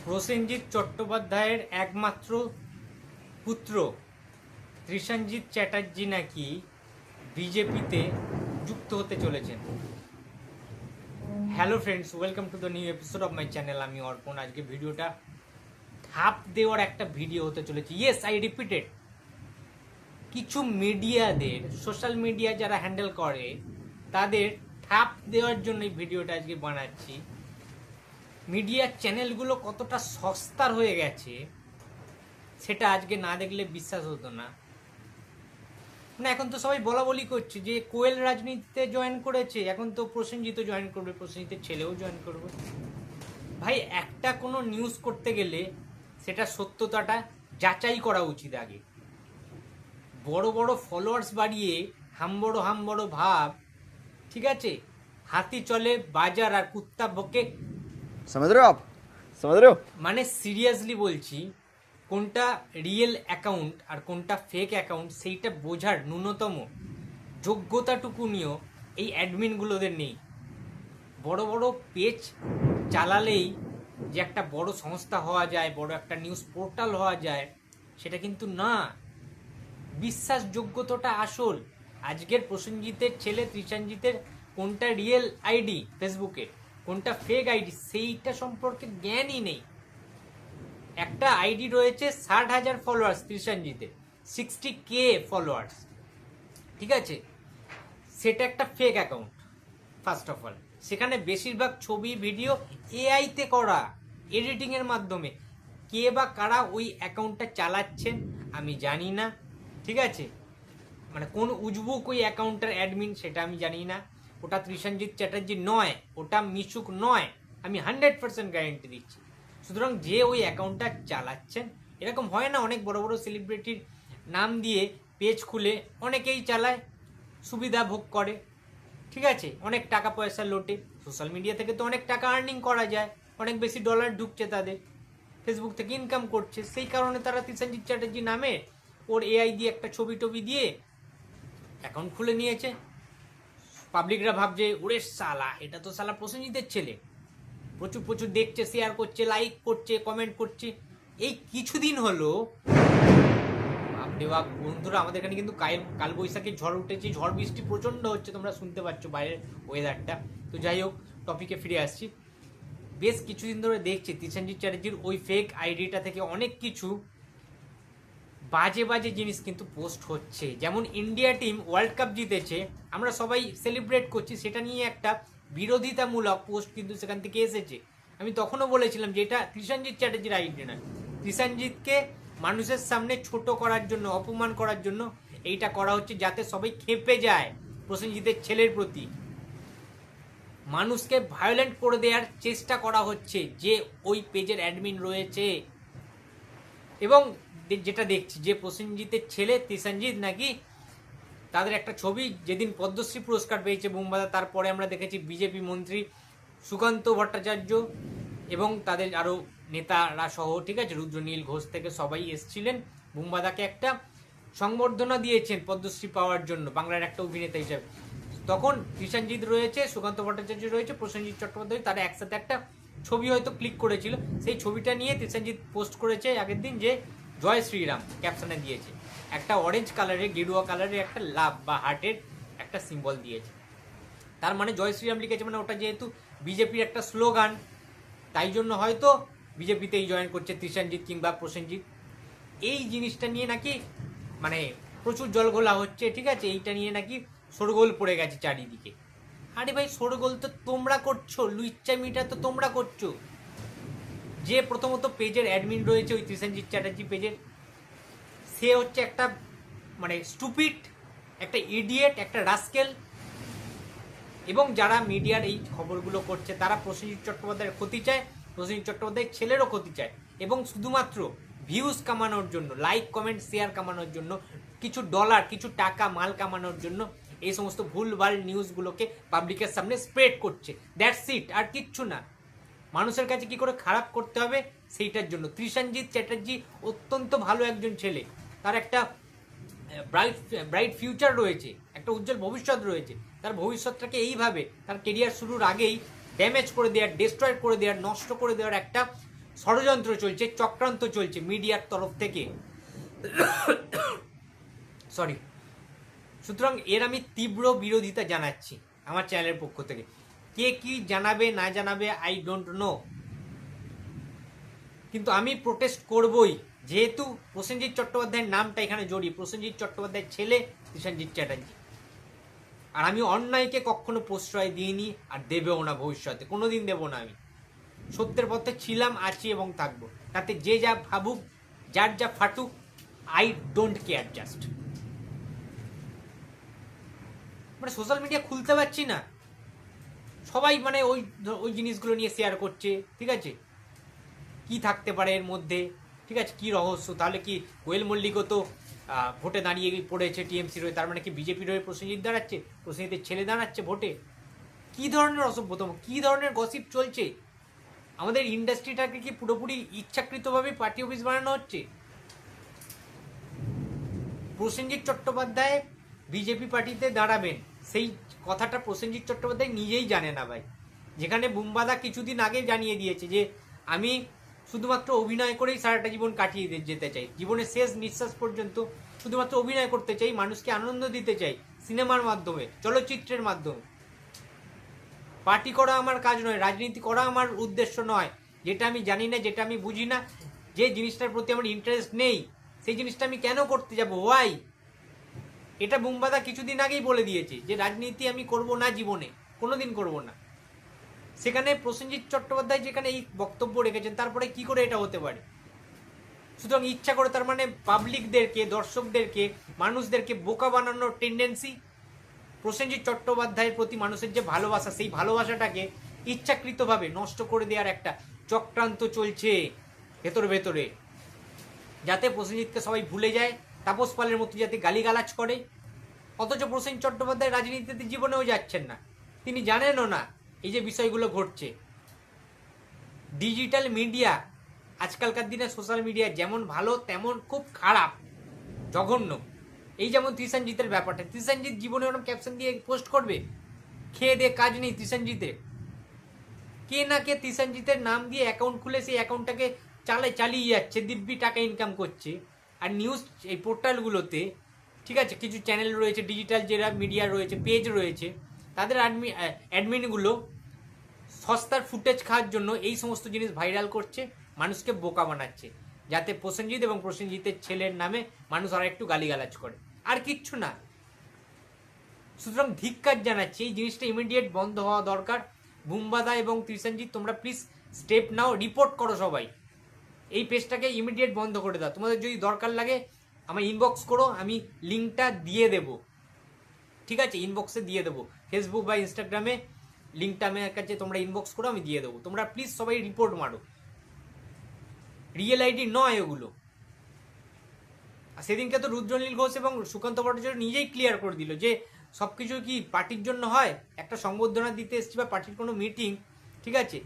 প্রসেনজিৎ চট্টোপাধ্যায়ের একমাত্র পুত্র ত্রিশানজিৎ চ্যাটার্জি নাকি বিজেপিতে যুক্ত হতে চলেছেন। Hello friends, welcome to the new episode of my channel. আমি অর্পণ। আজকে ভিডিওটা থাপ দেওয়ার একটা ভিডিও হতে চলেছে। Yes, I repeated. কিছু মিডিয়াদের, সোশ্যাল মিডিয়া যারা হ্যান্ডেল করে, তাদের থাপ দেওয়ার জন্য এই ভিডিওটা আজকে বানাচ্ছি। মিডিয়ার চ্যানেলগুলো কতটা সস্তার হয়ে গেছে সেটা আজকে না দেখলে বিশ্বাস হতো না। মানে এখন তো সবাই বলা বলি করছে যে কোয়েল রাজনীতিতে জয়েন করেছে, এখন তো প্রসেনজিৎও জয়েন করবে, প্রসেনজিতের ছেলেও জয়েন করবে। ভাই, একটা কোনো নিউজ করতে গেলে সেটা সত্যতাটা যাচাই করা উচিত আগে। বড় বড় ফলোয়ার্স বাড়িয়ে হাম বড় ভাব, ঠিক আছে? হাতি চলে বাজার আর কুত্তা বকে। समझ रहे हो आप? समझ रहे हो? মানে সিরিয়াসলি বলছি, কোনটা রিয়েল অ্যাকাউন্ট আর কোনটা ফেক অ্যাকাউন্ট সেইটা বোঝার ন্যূনতম যোগ্যতাটুকু নিয়েও এই অ্যাডমিনগুলোদের নেই। বড় বড় পেজ চালালেই যে একটা বড় সংস্থা হওয়া যায়, বড় একটা নিউজ পোর্টাল হওয়া যায়, সেটা কিন্তু না। বিশ্বাসযোগ্যতাটা আসল। আজকের প্রসেনজিতের ছেলে ত্রিশানজিতের কোনটা রিয়েল আইডি ফেসবুকে, কোনটা ফেক আইডি, সেইটা সম্পর্কে জ্ঞানই নেই। একটা আইডি রয়েছে 60,000 ফলোয়ার্স ত্রিশানজিতের, 60K ফলোয়ার্স, ঠিক আছে? সেটা একটা fake account first of all. সেখানে বেশিরভাগ ছবি ভিডিও এআইতে করা, এডিটিংয়ের মাধ্যমে। কে বা কারা ওই অ্যাকাউন্টটা চালাচ্ছেন আমি জানি না, ঠিক আছে? মানে কোন উজবুক ওই অ্যাকাউন্টের অ্যাডমিন সেটা আমি জানি না। ওটা ত্রিশানজিৎ চ্যাটার্জি নয়, ওটা মিশুক নয়, আমি 100% গ্যারেন্টি দিচ্ছি। সুতরাং যে ওই অ্যাকাউন্টটা চালাচ্ছেন, এরকম হয় না অনেক বড় বড় সেলিব্রিটির নাম দিয়ে পেজ খুলে অনেকেই চালায়, সুবিধা ভোগ করে, ঠিক আছে? অনেক টাকা পয়সা লোটে। সোশ্যাল মিডিয়া থেকে তো অনেক টাকা আর্নিং করা যায়, অনেক বেশি ডলার ঢুকছে তাদের, ফেসবুক থেকে ইনকাম করছে। সেই কারণে তারা ত্রিশানজিৎ চ্যাটার্জি নামে ওর এআই দিয়ে একটা ছবি টবি দিয়ে অ্যাকাউন্ট খুলে নিয়েছে। পাবলিকরা ভাবছে ওরে সালা, এটা তো সালা প্রসেনজিতের ছেলে, প্রচুর প্রচুর দেখছে, শেয়ার করছে, লাইক করছে, কমেন্ট করছে। এই কিছুদিন হলো বাপ বন্ধুরা, আমাদের এখানে কিন্তু কালবৈশাখী ঝড় উঠেছে, ঝড় বৃষ্টি প্রচণ্ড হচ্ছে, তোমরা শুনতে পাচ্ছ বাইরের ওয়েদারটা। তো যাই হোক, টপিকে ফিরে আসছি। বেশ কিছুদিন ধরে দেখছি ত্রিশানজিৎ চ্যাটার্জির ওই ফেক আইডিটা থেকে অনেক কিছু বাজে বাজে জিনিস কিন্তু পোস্ট হচ্ছে। যেমন ইন্ডিয়া টিম ওয়ার্ল্ড কাপ জিতেছে, আমরা সবাই সেলিব্রেট করছি, সেটা নিয়ে একটা বিরোধিতামূলক পোস্ট কিন্তু সেখান থেকে এসেছে। আমি তখনও বলেছিলাম যে এটা ত্রিশানজিৎ চ্যাটার্জির আইডি না, ত্রিশানজিৎকে মানুষের সামনে ছোট করার জন্য, অপমান করার জন্য এইটা করা হচ্ছে, যাতে সবাই খেপে যায় প্রসেনজিতের ছেলের প্রতি। মানুষকে ভায়োলেন্ট করে দেওয়ার চেষ্টা করা হচ্ছে যে ওই পেজের অ্যাডমিন রয়েছে। এবং যেটা দেখছি যে প্রসেনজিতের ছেলে ত্রিশানজিৎ নাকি, তাদের একটা ছবি যেদিন পদ্মশ্রী পুরস্কার পেয়েছে বুম্বাদা, তারপরে আমরা দেখেছি বিজেপি মন্ত্রী সুকান্ত ভট্টাচার্য এবং তাদের আরও নেতারা সহ, ঠিক আছে, রুদ্রনীল ঘোষ থেকে সবাই এসছিলেন। বুম্বাদাকে একটা সংবর্ধনা দিয়েছেন পদ্মশ্রী পাওয়ার জন্য, বাংলার একটা অভিনেতা হিসেবে। তখন ত্রিশানজিৎ রয়েছে, সুকান্ত ভট্টাচার্য রয়েছে, প্রসেনজিৎ চট্টোপাধ্যায়, তারা একসাথে একটা ছবি হয়তো ক্লিক করেছিল। সেই ছবিটা নিয়ে ত্রিশানজিৎ পোস্ট করেছে আগের দিন যে জয় শ্রীরাম ক্যাপশনে দিয়েছে, একটা অরেঞ্জ কালারের, গেরুয়া কালারের একটা লাভ বা হার্টের একটা সিম্বল দিয়েছে। তার মানে জয় শ্রীরাম লিখেছে, মানে ওটা যেহেতু বিজেপির একটা স্লোগান, তাই জন্য হয়তো বিজেপিতেই জয়েন করছে ত্রিশানজিৎ কিংবা প্রসেনজিৎ। এই জিনিসটা নিয়ে নাকি মানে প্রচুর জলঘোলা হচ্ছে, ঠিক আছে? এইটা নিয়ে নাকি শোরগোল পড়ে গেছে চারিদিকে। আরে ভাই, শোরগোল তো তোমরা করছো, লুচ্চামিটা তো তোমরা করছো। যে প্রথমত পেজের অ্যাডমিন রয়েছে ওই ত্রিশানজিৎ চ্যাটার্জি পেজের, সে হচ্ছে একটা মানে স্টুপিড, একটা ইডিয়েট, একটা রাস্কেল। এবং যারা মিডিয়ার এই খবরগুলো করছে তারা প্রসেনজিৎ চট্টোপাধ্যায়ের ক্ষতি চায়, প্রসেনজিৎ চট্টোপাধ্যায়ের ছেলেরও ক্ষতি চায়, এবং শুধুমাত্র ভিউজ কামানোর জন্য, লাইক কমেন্ট শেয়ার কামানোর জন্য, কিছু ডলার, কিছু টাকা মাল কামানোর জন্য এই সমস্ত ভুলভাল নিউজগুলোকে পাবলিকের সামনে স্প্রেড করছে। দ্যাটস ইট, আর কিচ্ছু না। মানুষের কাছে কি করে খারাপ করতে হবে সেইটার জন্য। ত্রিশানজিৎ চ্যাটার্জি অত্যন্ত ভালো একজন ছেলে, তার একটা ব্রাইট ফিউচার রয়েছে, একটা উজ্জ্বল ভবিষ্যৎ রয়েছে। তার ভবিষ্যৎটাকে এইভাবে তার কেরিয়ার শুরুর আগেই ড্যামেজ করে দেওয়ার, ডিস্ট্রয় করে দেওয়ার, নষ্ট করে দেওয়ার একটা ষড়যন্ত্র চলছে, চক্রান্ত চলছে মিডিয়ার তরফ থেকে। সরি। সুতরাং এর আমি তীব্র বিরোধিতা জানাচ্ছি আমার চ্যানেলের পক্ষ থেকে। কে কি জানাবে না জানাবে আই ডোন্ট নো, কিন্তু আমি প্রোটেস্ট করবই, যেহেতু প্রসেনজিৎ চট্টোপাধ্যায়ের নামটা এখানে জড়িয়ে। প্রসেনজিৎ চট্টোপাধ্যায়ের ছেলে প্রসেনজিৎ চ্যাটার্জি, আর আমি অন্যায়কে কখনো প্রশ্রয় দিইনি আর দেবেও না, ভবিষ্যতে কোনোদিন দেবো না। আমি সত্যের পথে ছিলাম, আছি এবং থাকবো। তাতে যে যা ভাবুক, যার যা ফাটুক, আই ডোন্ট কেয়ার। জাস্ট মানে সোশ্যাল মিডিয়া খুলতে পারছি না, সবাই মানে ওই ওই জিনিসগুলো নিয়ে শেয়ার করছে। ঠিক আছে, কি থাকতে পারে এর মধ্যে? ঠিক আছে, কি রহস্য? তাহলে কি কোয়েল মল্লিকও তো ভোটে দাঁড়িয়ে পড়েছে টিএমসির হয়ে, তার মানে কি বিজেপির হয়ে প্রসেনজিৎ দাঁড়াচ্ছে, প্রসেনজিতের ছেলে দাঁড়াচ্ছে ভোটে? কি ধরনের অসভ্যতম, কি ধরনের গসিপ চলছে? আমাদের ইন্ডাস্ট্রিটাকে কি পুরোপুরি ইচ্ছাকৃতভাবে পার্টি অফিস বানানো হচ্ছে? প্রসেনজিৎ চট্টোপাধ্যায় বিজেপি পার্টিতে দাঁড়াবেন, সেই কথাটা প্রসেনজিৎ চট্টোপাধ্যায় নিজেই জানে না ভাই। যেখানে বুম্বাদা কিছুদিন আগে জানিয়ে দিয়েছে যে আমি শুধুমাত্র অভিনয় করেই সারাটা জীবন কাটিয়ে যেতে চাই, জীবনের শেষ নিঃশ্বাস পর্যন্ত শুধুমাত্র অভিনয় করতে চাই, মানুষকে আনন্দ দিতে চাই সিনেমার মাধ্যমে, চলচ্চিত্রের মাধ্যমে। পার্টি করা আমার কাজ নয়, রাজনীতি করা আমার উদ্দেশ্য নয়। যেটা আমি জানি না, যেটা আমি বুঝি না, যে জিনিসটার প্রতি আমার ইন্টারেস্ট নেই, সেই জিনিসটা আমি কেন করতে যাব? ওয়াই? এটা বুম্বাদা কিছুদিন আগেই বলে দিয়েছে যে রাজনীতি আমি করব না, জীবনে কোনোদিন করব না। সেখানে প্রসেনজিৎ চট্টোপাধ্যায় যেখানে এই বক্তব্য রেখেছেন, তারপরে কি করে এটা হতে পারে? সুতরাং ইচ্ছা করে তার মানে পাবলিকদেরকে, দর্শকদেরকে, মানুষদেরকে বোকা বানানোর টেন্ডেন্সি। প্রসেনজিৎ চট্টোপাধ্যায়ের প্রতি মানুষের যে ভালোবাসা, সেই ভালোবাসাটাকে ইচ্ছাকৃতভাবে নষ্ট করে দেওয়ার একটা চক্রান্ত চলছে ভেতরে ভেতরে, যাতে প্রসেনজিৎকে সবাই ভুলে যায়, তাপস পালের মতো যাতে গালিগালাজ করে। অথচ প্রসেনজিৎ চট্টোপাধ্যায় রাজনীতিতে জীবনেও যাচ্ছেন না, তিনি জানেনও না এই যে বিষয়গুলো ঘটছে। ডিজিটাল মিডিয়া, আজকালকার দিনে সোশ্যাল মিডিয়া যেমন ভালো তেমন খুব খারাপ, জঘন্য। এই যেমন ত্রিশানজিতের ব্যাপারটা, ত্রিশানজিৎ জীবনে ওরকম ক্যাপশন দিয়ে পোস্ট করবে? খেয়ে দিয়ে কাজ নেই ত্রিশানজিতের? কে না কে ত্রিশানজিতের নাম দিয়ে অ্যাকাউন্ট খুলে সেই অ্যাকাউন্টটাকে চালিয়ে যাচ্ছে, দিব্যি টাকা ইনকাম করছে। আর নিউজ এই পোর্টালগুলোতে, ঠিক আছে, কিছু চ্যানেল রয়েছে, ডিজিটাল যারা মিডিয়া রয়েছে, পেজ রয়েছে, তাদের অ্যাডমিনগুলো সস্তার ফুটেজ খাওয়ার জন্য এই সমস্ত জিনিস ভাইরাল করছে, মানুষকে বোকা বানাচ্ছে, যাতে প্রসেনজিৎ এবং প্রসেনজিতের ছেলের নামে মানুষ আর একটু গালিগালাজ করে, আর কিচ্ছু না। সুতরাং ধিক্কার জানাচ্ছি, এই জিনিসটা ইমিডিয়েট বন্ধ হওয়া দরকার। বুম্বাদা এবং ত্রিশানজিৎ, তোমরা প্লিজ স্টেপ নাও, রিপোর্ট করো সবাই, এই পেজটাকে ইমিডিয়েট বন্ধ করে দাও। তোমাদের যদি দরকার লাগে আমার ইনবক্স করো, আমি লিঙ্কটা দিয়ে দেব। ঠিক আছে, ইনবক্সে দিয়ে দেবো, ফেসবুক বা ইনস্টাগ্রামে লিঙ্কটা আমার কাছে তোমরা ইনবক্স করো, আমি দিয়ে দেবো। তোমরা প্লিজ সবাই রিপোর্ট মারো, রিয়েল আইডি নয় ওগুলো। সেদিনকে তো রুদ্রনীল ঘোষ এবং সুকান্ত ভট্টাচার্য নিজেই ক্লিয়ার করে দিল যে সবকিছু কি পার্টির জন্য হয়? একটা সংবর্ধনা দিতে এসছি বা পার্টির কোনো মিটিং, ঠিক আছে,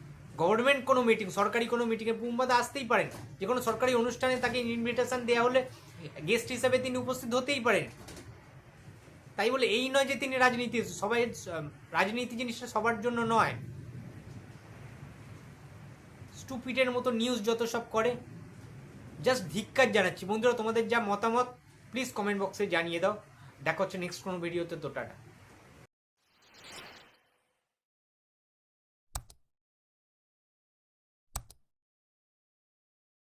গভর্নমেন্ট কোনো মিটিং, সরকারি কোনো মিটিংয়ে বুম্বাদা আসতেই পারেন, যে কোনো সরকারি অনুষ্ঠানে তাকে ইনভিটেশন দেওয়া হলে গেস্ট হিসাবে তিনি উপস্থিত হতেই পারেন। তাই বলে এই নয় যে তিনি রাজনীতি, সবাই রাজনীতি জিনিসটা সবার জন্য নয়। স্টুপিডের মতো নিউজ যত সব করে, জাস্ট ধিক্কার জানাচ্ছি। বন্ধুরা, তোমাদের যা মতামত প্লিজ কমেন্ট বক্সে জানিয়ে দাও। দেখা হচ্ছে নেক্সট কোনো ভিডিওতে। তো টাটা।